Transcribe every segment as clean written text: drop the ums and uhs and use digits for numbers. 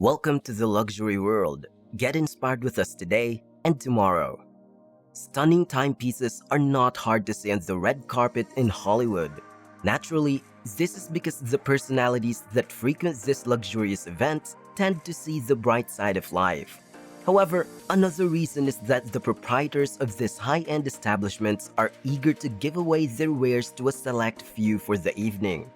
Welcome to the luxury world. Get inspired with us today and tomorrow. Stunning timepieces are not hard to see on the red carpet in Hollywood. Naturally, this is because the personalities that frequent this luxurious event tend to see the bright side of life. However, another reason is that the proprietors of these high-end establishments are eager to give away their wares to a select few for the evening.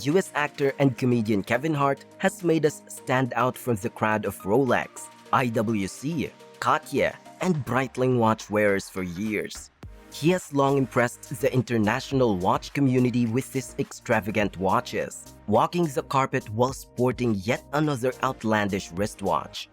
US actor and comedian Kevin Hart has made us stand out from the crowd of Rolex, IWC, Cartier, and Breitling watch wearers for years. He has long impressed the international watch community with his extravagant watches, walking the carpet while sporting yet another outlandish wristwatch.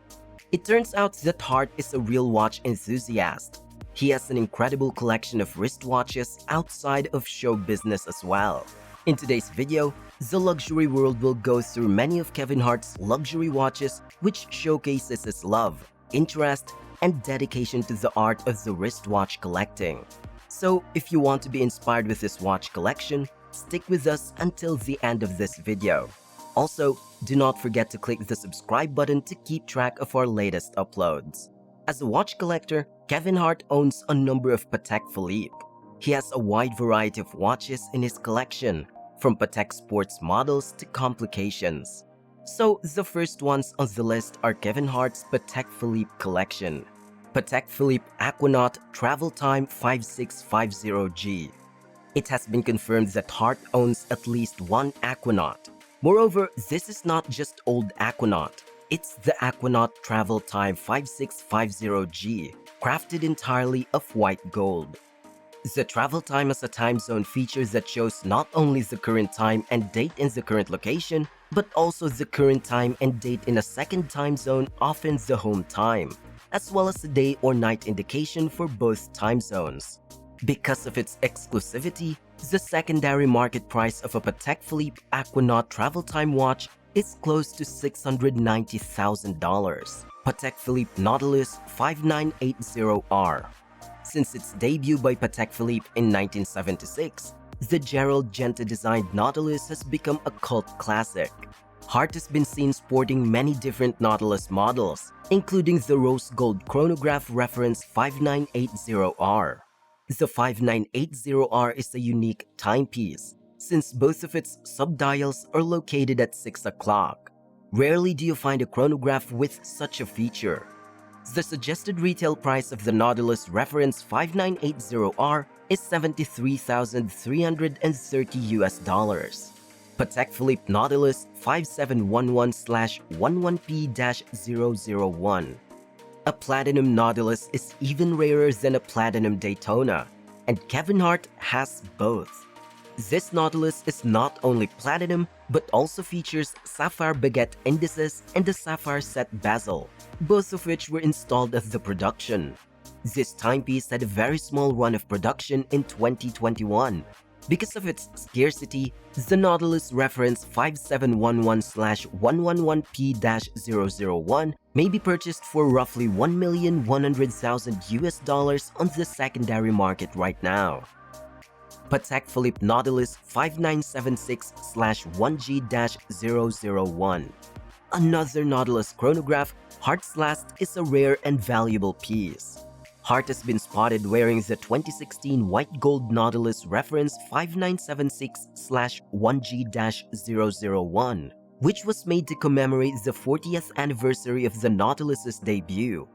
It turns out that Hart is a real watch enthusiast. He has an incredible collection of wristwatches outside of show business as well. In today's video, the luxury world will go through many of Kevin Hart's luxury watches, which showcases his love, interest, and dedication to the art of the wristwatch collecting. So, if you want to be inspired with this watch collection, stick with us until the end of this video. Also, do not forget to click the subscribe button to keep track of our latest uploads. As a watch collector, Kevin Hart owns a number of Patek Philippe. He has a wide variety of watches in his collection, from Patek sports models to complications. So, the first ones on the list are Kevin Hart's Patek Philippe collection. Patek Philippe Aquanaut Travel Time 5650G. It has been confirmed that Hart owns at least one Aquanaut. Moreover, this is not just old Aquanaut. It's the Aquanaut Travel Time 5650G, crafted entirely of white gold. The travel time as a time zone feature that shows not only the current time and date in the current location, but also the current time and date in a second time zone, often the home time, as well as a day or night indication for both time zones. Because of its exclusivity, the secondary market price of a Patek Philippe Aquanaut travel time watch is close to $690,000. Patek Philippe Nautilus 5980R. Since its debut by Patek Philippe in 1976, the Gerald Genta-designed Nautilus has become a cult classic. Hart has been seen sporting many different Nautilus models, including the rose gold chronograph reference 5980R. The 5980R is a unique timepiece, since both of its subdials are located at 6 o'clock. Rarely do you find a chronograph with such a feature. The suggested retail price of the Nautilus reference 5980R is $73,330. Patek Philippe Nautilus 5711/11P-001. A platinum Nautilus is even rarer than a platinum Daytona, and Kevin Hart has both. This Nautilus is not only platinum, but also features sapphire baguette indices and a sapphire set bezel, both of which were installed at the production. This timepiece had a very small run of production in 2021. Because of its scarcity, the Nautilus reference 5711/111P-001 may be purchased for roughly $1,100,000 on the secondary market right now. Patek Philippe Nautilus 5976/1G-001. Another Nautilus chronograph, Hart's last is a rare and valuable piece. Hart has been spotted wearing the 2016 white gold Nautilus reference 5976/1G-001, which was made to commemorate the 40th anniversary of the Nautilus's debut.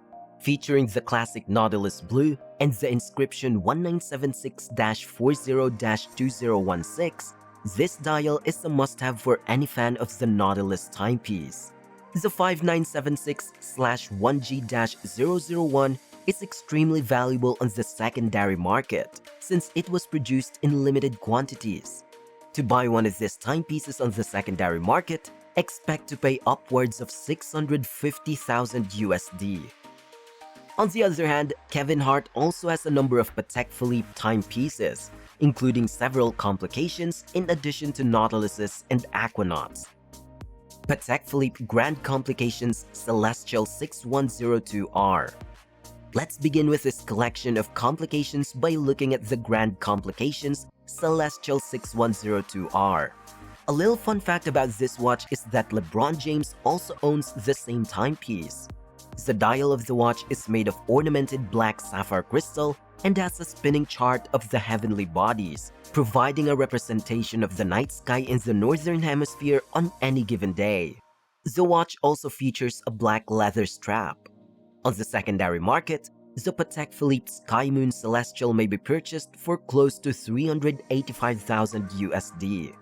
Featuring the classic Nautilus blue and the inscription 1976-40-2016, this dial is a must-have for any fan of the Nautilus timepiece. The 5976/1G-001 is extremely valuable on the secondary market, since it was produced in limited quantities. To buy one of these timepieces on the secondary market, expect to pay upwards of $650,000 USD. On the other hand, Kevin Hart also has a number of Patek Philippe timepieces, including several complications in addition to Nautiluses and Aquanauts. Patek Philippe Grand Complications Celestial 6102R. Let's begin with this collection of complications by looking at the Grand Complications Celestial 6102R. A little fun fact about this watch is that LeBron James also owns the same timepiece. The dial of the watch is made of ornamented black sapphire crystal and has a spinning chart of the heavenly bodies, providing a representation of the night sky in the northern hemisphere on any given day. The watch also features a black leather strap. On the secondary market, the Patek Philippe Sky Moon Celestial may be purchased for close to 385,000 USD.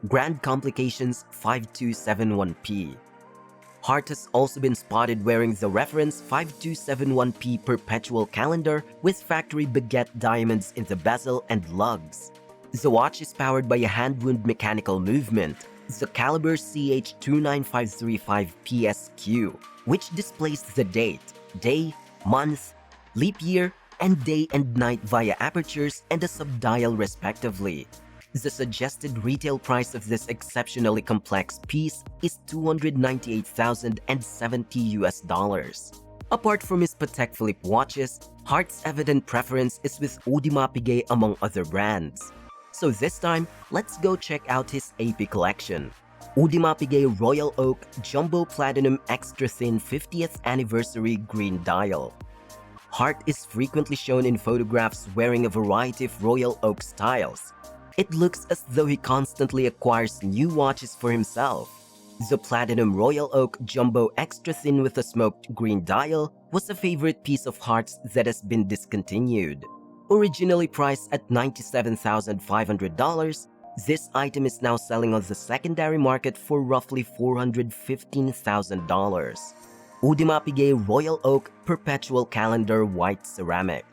Grand Complications 5271P. Hart has also been spotted wearing the reference 5271P perpetual calendar with factory baguette diamonds in the bezel and lugs. The watch is powered by a hand-wound mechanical movement, the caliber CH29535PSQ, which displays the date, day, month, leap year, and day and night via apertures and a subdial respectively. The suggested retail price of this exceptionally complex piece is $298,070 Apart from his Patek Philippe watches, Hart's evident preference is with Audemars Piguet among other brands. So this time, let's go check out his AP collection. Audemars Piguet Royal Oak Jumbo Platinum Extra Thin 50th Anniversary Green Dial. Hart is frequently shown in photographs wearing a variety of Royal Oak styles. It looks as though he constantly acquires new watches for himself. The Platinum Royal Oak Jumbo Extra Thin with a smoked green dial was a favorite piece of Hart's that has been discontinued. Originally priced at $97,500, this item is now selling on the secondary market for roughly $415,000. Audemars Piguet Royal Oak Perpetual Calendar White Ceramic.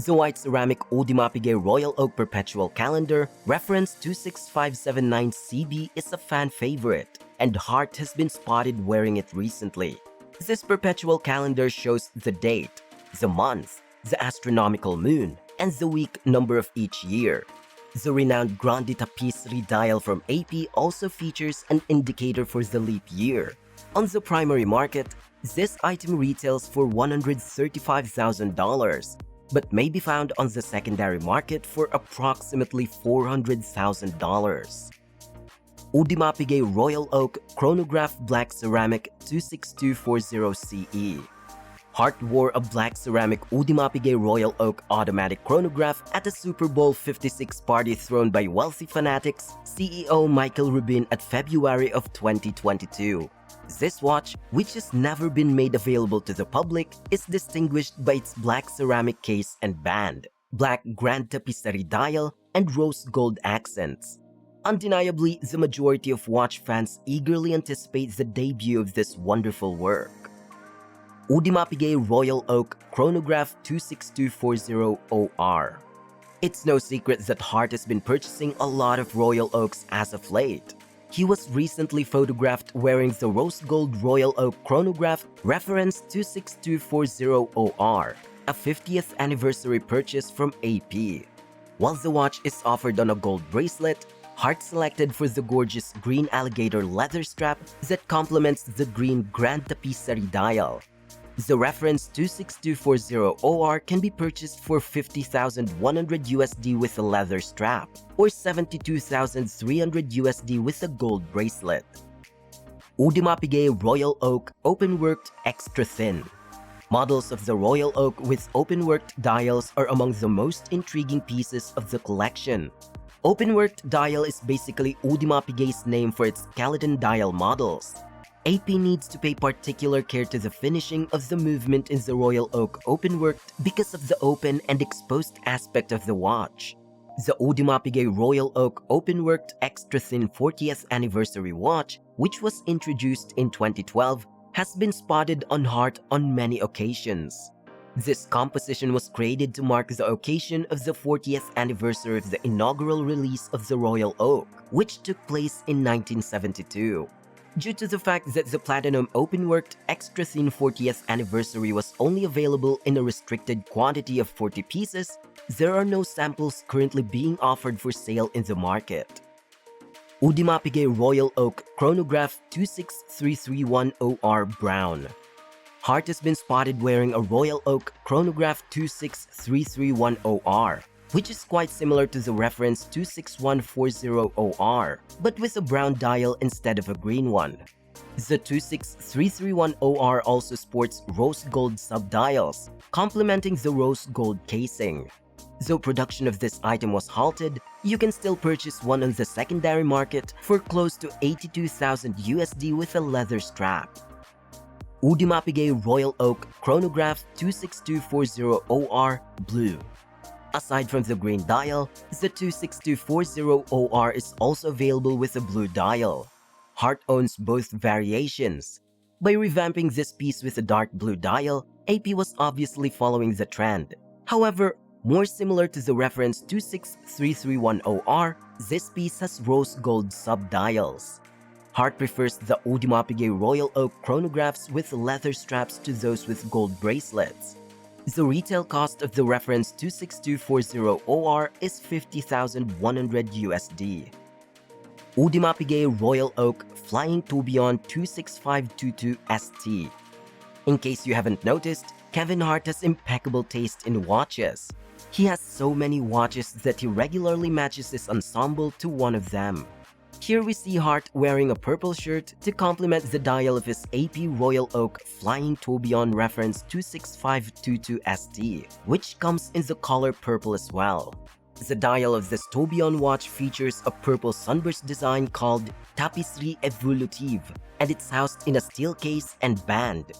The white ceramic Audemars Piguet Royal Oak Perpetual Calendar, reference 26579CB, is a fan favorite, and Hart has been spotted wearing it recently. This perpetual calendar shows the date, the month, the astronomical moon, and the week number of each year. The renowned Grande Tapisserie dial from AP also features an indicator for the leap year. On the primary market, this item retails for $135,000, but may be found on the secondary market for approximately $400,000. Audemars Piguet Royal Oak Chronograph Black Ceramic 26240CE. Hart wore a black ceramic Audemars Piguet Royal Oak automatic chronograph at a Super Bowl 56 party thrown by wealthy fanatics CEO Michael Rubin at February of 2022. This watch, which has never been made available to the public, is distinguished by its black ceramic case and band, black Grande Tapisserie dial, and rose gold accents. Undeniably, the majority of watch fans eagerly anticipate the debut of this wonderful work. Audemars Piguet Royal Oak Chronograph 26240OR. It's no secret that Hart has been purchasing a lot of Royal Oaks as of late. He was recently photographed wearing the rose gold Royal Oak Chronograph reference 26240OR, a 50th anniversary purchase from AP. While the watch is offered on a gold bracelet, Hart selected for the gorgeous green alligator leather strap that complements the green Grande Tapisserie dial. The reference 26240OR can be purchased for $50,100 USD with a leather strap, or $72,300 USD with a gold bracelet. Audemars Piguet Royal Oak Open-Worked Extra Thin. Models of the Royal Oak with open-worked dials are among the most intriguing pieces of the collection. Open-worked dial is basically Audemars Piguet's name for its skeleton dial models. AP needs to pay particular care to the finishing of the movement in the Royal Oak Open-Worked because of the open and exposed aspect of the watch. The Audemars Piguet Royal Oak Open-Worked Extra Thin 40th Anniversary watch, which was introduced in 2012, has been spotted on Hart on many occasions. This composition was created to mark the occasion of the 40th anniversary of the inaugural release of the Royal Oak, which took place in 1972. Due to the fact that the Platinum Open-Worked Extra Thin 40th Anniversary was only available in a restricted quantity of 40 pieces, there are no samples currently being offered for sale in the market. Audemars Piguet Royal Oak Chronograph 26331OR Brown. Hart has been spotted wearing a Royal Oak Chronograph 26331OR, which is quite similar to the reference 26140OR, but with a brown dial instead of a green one. The 26331OR also sports rose gold subdials, complementing the rose gold casing. Though production of this item was halted, you can still purchase one on the secondary market for close to 82,000 USD with a leather strap. Audemars Royal Oak Chronograph 26240OR Blue. Aside from the green dial, the 26240OR is also available with a blue dial. Hart owns both variations. By revamping this piece with a dark blue dial, AP was obviously following the trend. However, more similar to the reference 26331OR, this piece has rose gold subdials. Hart prefers the Audemars Royal Oak chronographs with leather straps to those with gold bracelets. The retail cost of the reference 26240OR is 50,100 USD. Audemars Royal Oak Flying Tourbillon 26522 ST. In case you haven't noticed, Kevin Hart has impeccable taste in watches. He has so many watches that he regularly matches his ensemble to one of them. Here we see Hart wearing a purple shirt to complement the dial of his AP Royal Oak Flying Tourbillon reference 26522 ST, which comes in the color purple as well. The dial of this tourbillon watch features a purple sunburst design called Tapisserie Evolutive, and it's housed in a steel case and band.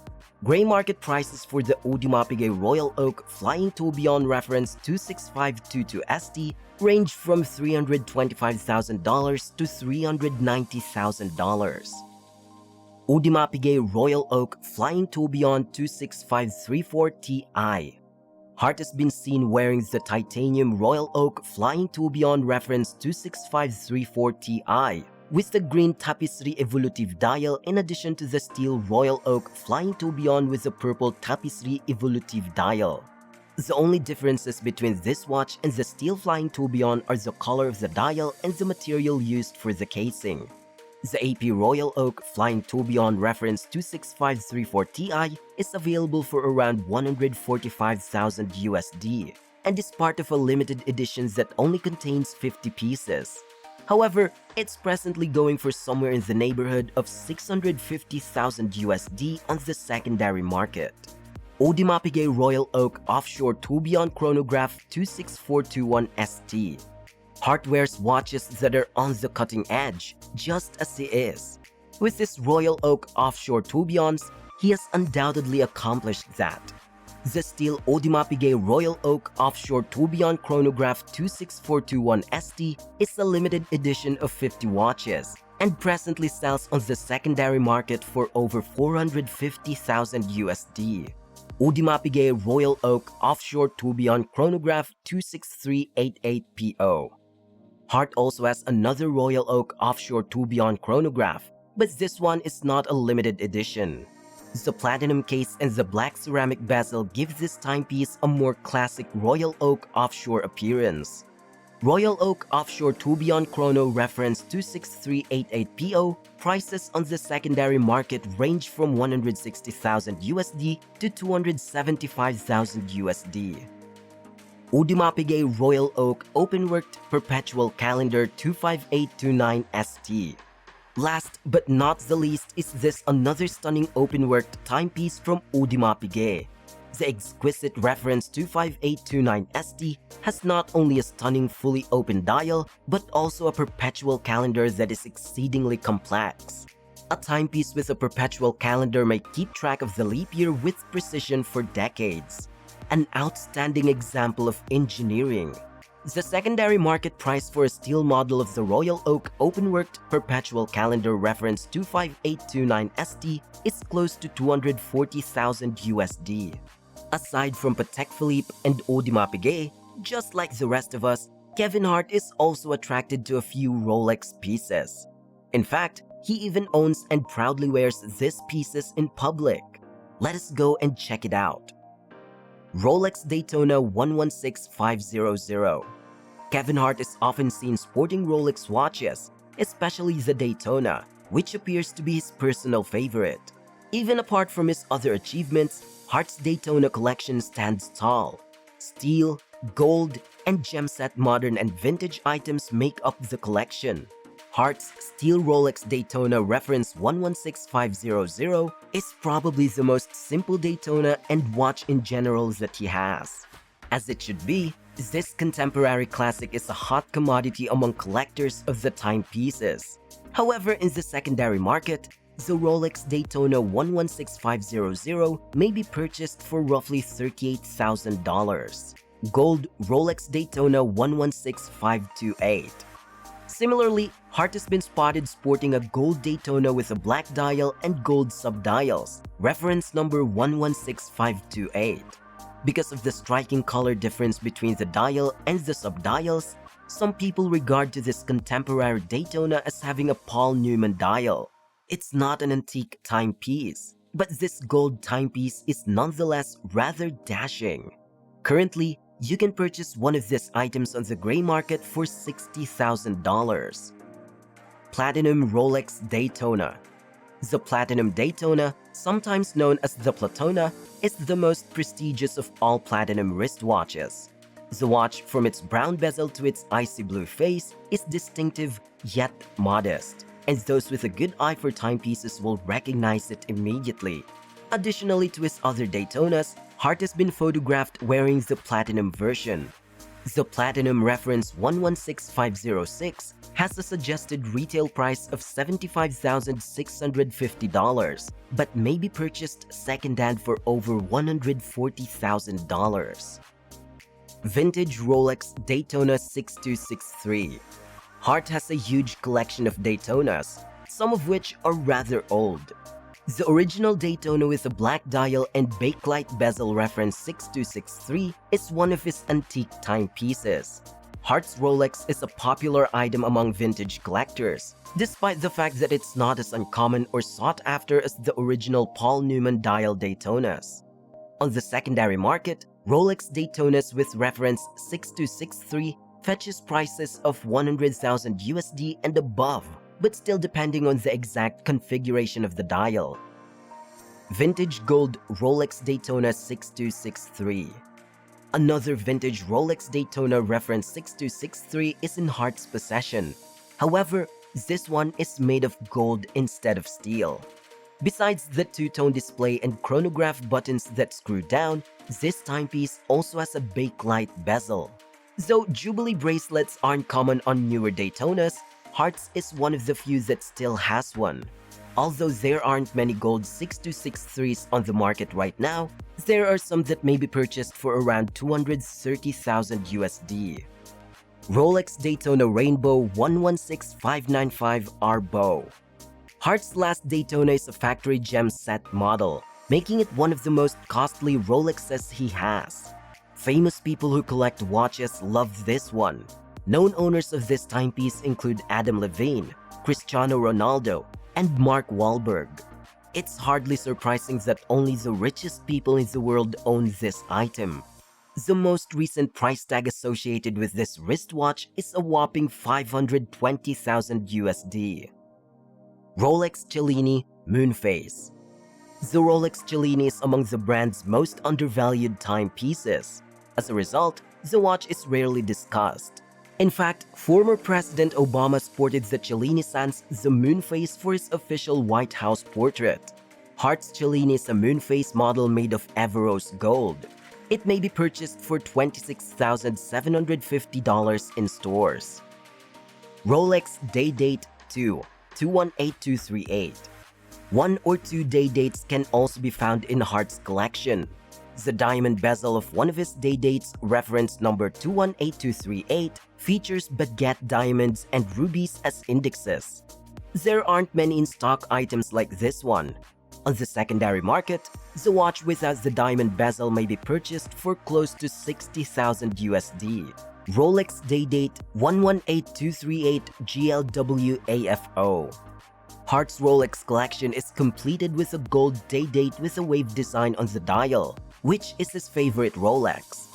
Gray market prices for the Audemars Royal Oak Flying Tourbillon reference 26522 ST range from $325,000 to $390,000. Audemars Royal Oak Flying Tourbillon 26534 Ti. Hart has been seen wearing the titanium Royal Oak Flying Tourbillon reference 26534 Ti with the green Tapisserie Evolutive dial in addition to the steel Royal Oak Flying Tourbillon with the purple Tapisserie Evolutive dial. The only differences between this watch and the steel Flying Tourbillon are the color of the dial and the material used for the casing. The AP Royal Oak Flying Tourbillon reference 26534 Ti is available for around 145,000 USD and is part of a limited edition that only contains 50 pieces. However, it's presently going for somewhere in the neighborhood of 650,000 USD on the secondary market. Audemars Royal Oak Offshore Tourbillon Chronograph 26421 ST. Hart wears watches that are on the cutting edge, just as he is. With his Royal Oak Offshore Tourbillons, he has undoubtedly accomplished that. The steel Audemars Royal Oak Offshore Tourbillon Chronograph 26421 ST is a limited edition of 50 watches and presently sells on the secondary market for over 450,000 USD. Audemars Royal Oak Offshore Tourbillon Chronograph 26388 PO. Hart also has another Royal Oak Offshore Tourbillon Chronograph, but this one is not a limited edition. The platinum case and the black ceramic bezel give this timepiece a more classic Royal Oak Offshore appearance. Royal Oak Offshore Tourbillon Chrono reference 26388 PO prices on the secondary market range from 160,000 USD to 275,000 USD. Audemars Royal Oak Openworked Perpetual Calendar 25829 ST. Last but not the least is this another stunning open-worked timepiece from Audemars. The exquisite reference 25829 ST has not only a stunning fully open dial, but also a perpetual calendar that is exceedingly complex. A timepiece with a perpetual calendar may keep track of the leap year with precision for decades. An outstanding example of engineering. The secondary market price for a steel model of the Royal Oak Openworked Perpetual Calendar reference 25829 ST is close to 240,000 USD. Aside from Patek Philippe and Audemars, just like the rest of us, Kevin Hart is also attracted to a few Rolex pieces. In fact, he even owns and proudly wears these pieces in public. Let us go and check it out. Rolex Daytona 116500. Kevin Hart is often seen sporting Rolex watches, especially the Daytona, which appears to be his personal favorite. Even apart from his other achievements, Hart's Daytona collection stands tall. Steel, gold, and gem-set modern and vintage items make up the collection. Hart's steel Rolex Daytona reference 116500 is probably the most simple Daytona and watch in general that he has. As it should be, this contemporary classic is a hot commodity among collectors of the timepieces. However, in the secondary market, the Rolex Daytona 116500 may be purchased for roughly $38,000. Gold Rolex Daytona 116528. Similarly, Hart has been spotted sporting a gold Daytona with a black dial and gold subdials, reference number 116528. Because of the striking color difference between the dial and the subdials, some people regard to this contemporary Daytona as having a Paul Newman dial. It's not an antique timepiece, but this gold timepiece is nonetheless rather dashing. Currently, you can purchase one of these items on the gray market for $60,000. Platinum Rolex Daytona. The Platinum Daytona, sometimes known as the Platona, is the most prestigious of all platinum wristwatches. The watch, from its brown bezel to its icy blue face, is distinctive yet modest, and those with a good eye for timepieces will recognize it immediately. Additionally to his other Daytonas, Hart has been photographed wearing the platinum version. The Platinum reference 116506 has a suggested retail price of $75,650, but may be purchased secondhand for over $140,000. Vintage Rolex Daytona 6263. Hart has a huge collection of Daytonas, some of which are rather old. The original Daytona with a black dial and bakelite bezel reference 6263 is one of his antique timepieces. Hart's Rolex is a popular item among vintage collectors, despite the fact that it's not as uncommon or sought after as the original Paul Newman dial Daytonas. On the secondary market, Rolex Daytonas with reference 6263 fetches prices of $100,000 and above, but still depending on the exact configuration of the dial. Vintage Gold Rolex Daytona 6263. Another vintage Rolex Daytona reference 6263 is in Hart's possession. However, this one is made of gold instead of steel. Besides the two-tone display and chronograph buttons that screw down, this timepiece also has a bakelite bezel. Though Jubilee bracelets aren't common on newer Daytonas, Hart's is one of the few that still has one. Although there aren't many gold 6263s on the market right now, there are some that may be purchased for around $230,000. Rolex Daytona Rainbow 116595 R-Bow. Hart's last Daytona is a factory gem set model, making it one of the most costly Rolexes he has. Famous people who collect watches love this one. Known owners of this timepiece include Adam Levine, Cristiano Ronaldo, and Mark Wahlberg. It's hardly surprising that only the richest people in the world own this item. The most recent price tag associated with this wristwatch is a whopping $520,000. Rolex Cellini MOONPHASE. The Rolex Cellini is among the brand's most undervalued timepieces. As a result, the watch is rarely discussed. In fact, former President Obama sported the Cellini sans the MOONPHASE for his official White House portrait. Hart's Cellini is a MOONPHASE model made of Everose gold. It may be purchased for $26,750 in stores. Rolex Day Date 2 218238. One or two day dates can also be found in Hart's collection. The diamond bezel of one of his day dates, reference number 218238, features baguette diamonds and rubies as indexes. There aren't many in stock items like this one. On the secondary market, the watch without the diamond bezel may be purchased for close to $60,000. Rolex Day Date 118238 GLW-AFO. Hart's Rolex collection is completed with a gold day date with a wave design on the dial, which is his favorite Rolex.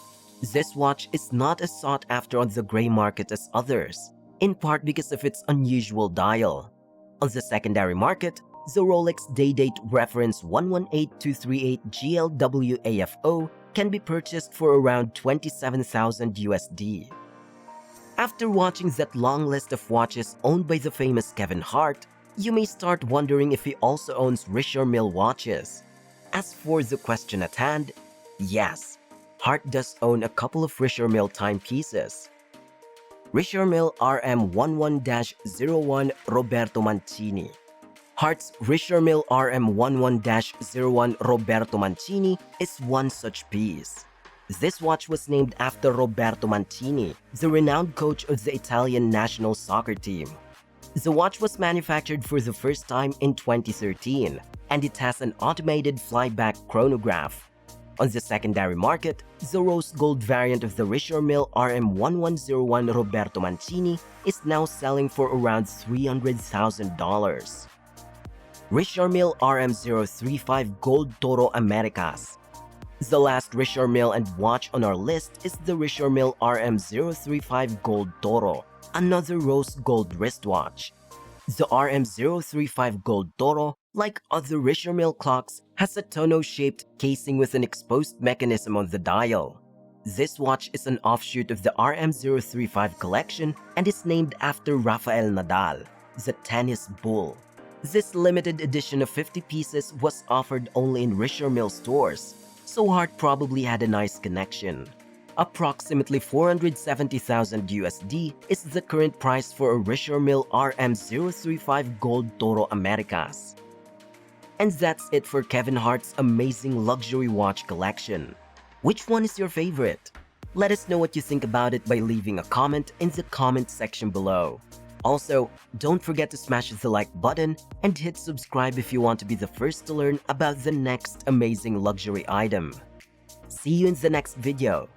This watch is not as sought after on the gray market as others, in part because of its unusual dial. On the secondary market, the Rolex Day Date reference 118238 GLW-AFO can be purchased for around 27,000 USD. After watching that long list of watches owned by the famous Kevin Hart, you may start wondering if he also owns Richard Mille watches. As for the question at hand, yes, Hart does own a couple of Richard Mille timepieces. Richard Mille RM11-01 Roberto Mancini. Hart's Richard Mille RM11-01 Roberto Mancini is one such piece. This watch was named after Roberto Mancini, the renowned coach of the Italian national soccer team. The watch was manufactured for the first time in 2013, and it has an automated flyback chronograph. On the secondary market, the rose gold variant of the Richard Mille RM1101 Roberto Mancini is now selling for around $300,000. Richard Mille RM035 Gold Toro Americas. The last Richard Mille and watch on our list is the Richard Mille RM035 Gold Toro, another rose gold wristwatch. The RM035 Gold Toro, like other Richard Mille clocks, has a tonneau-shaped casing with an exposed mechanism on the dial. This watch is an offshoot of the RM035 collection and is named after Rafael Nadal, the tennis bull. This limited edition of 50 pieces was offered only in Richard Mille stores, so Hart probably had a nice connection. Approximately 470,000 USD is the current price for a Richard Mille RM035 Gold Toro Americas. And that's it for Kevin Hart's amazing luxury watch collection. Which one is your favorite? Let us know what you think about it by leaving a comment in the comment section below. Also, don't forget to smash the like button and hit subscribe if you want to be the first to learn about the next amazing luxury item. See you in the next video.